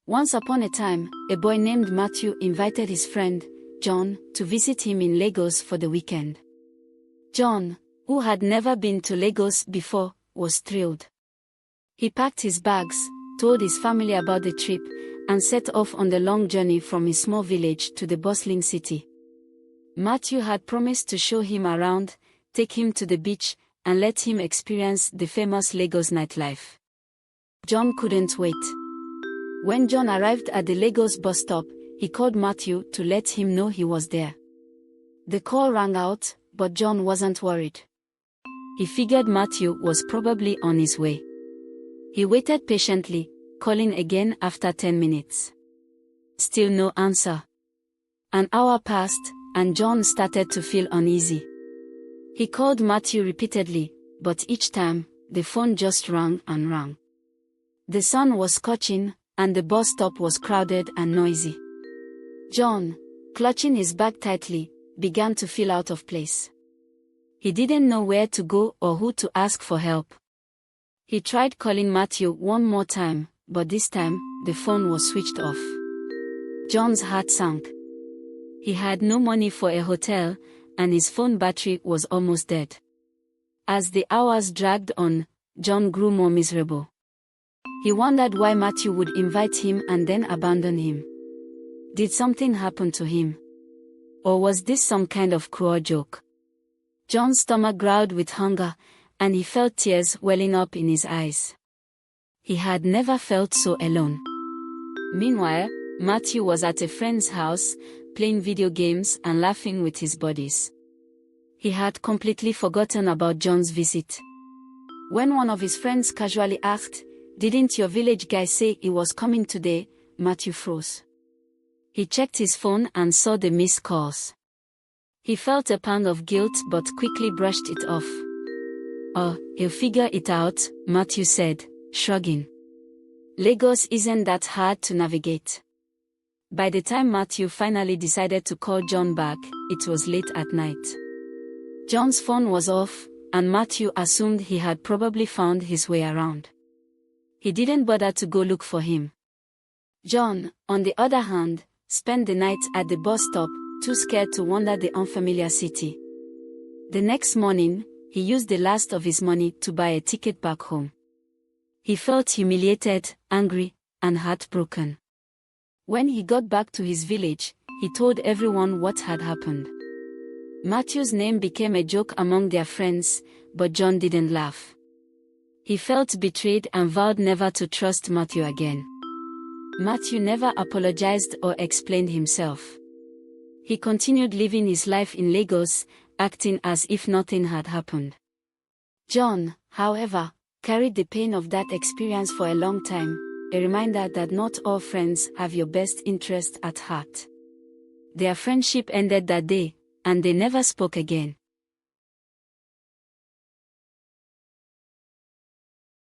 Once upon a time, a boy named Matthew invited his friend, John, to visit him in Lagos for the weekend. John, who had never been to Lagos before, was thrilled. He packed his bags, told his family about the trip, and set off on the long journey from his small village to the bustling city. Matthew had promised to show him around, take him to the beach, and let him experience the famous Lagos nightlife. John couldn't wait. When John arrived at the Lagos bus stop, he called Matthew to let him know he was there. The call rang out, but John wasn't worried. He figured Matthew was probably on his way. He waited patiently, calling again after 10 minutes. Still no answer. An hour passed, and John started to feel uneasy. He called Matthew repeatedly, but each time, the phone just rang and rang. The sun was scorching, and the bus stop was crowded and noisy. John, clutching his bag tightly, began to feel out of place. He didn't know where to go or who to ask for help. He tried calling Matthew one more time, but this time, the phone was switched off. John's heart sank. He had no money for a hotel, and his phone battery was almost dead. As the hours dragged on, John grew more miserable. He wondered why Matthew would invite him and then abandon him. Did something happen to him? Or was this some kind of cruel joke? John's stomach growled with hunger, and he felt tears welling up in his eyes. He had never felt so alone. Meanwhile, Matthew was at a friend's house, playing video games and laughing with his buddies. He had completely forgotten about John's visit. When one of his friends casually asked, "Didn't your village guy say he was coming today?" Matthew froze. He checked his phone and saw the missed calls. He felt a pang of guilt but quickly brushed it off. "Oh, he'll figure it out," Matthew said, shrugging. Lagos isn't that hard to navigate. By the time Matthew finally decided to call John back, it was late at night. John's phone was off, and Matthew assumed he had probably found his way around. He didn't bother to go look for him. John, on the other hand, spent the night at the bus stop, too scared to wander the unfamiliar city. The next morning, he used the last of his money to buy a ticket back home. He felt humiliated, angry, and heartbroken. When he got back to his village, he told everyone what had happened. Matthew's name became a joke among their friends, but John didn't laugh. He felt betrayed and vowed never to trust Matthew again. Matthew never apologized or explained himself. He continued living his life in Lagos, acting as if nothing had happened. John, however, carried the pain of that experience for a long time, a reminder that not all friends have your best interest at heart. Their friendship ended that day, and they never spoke again.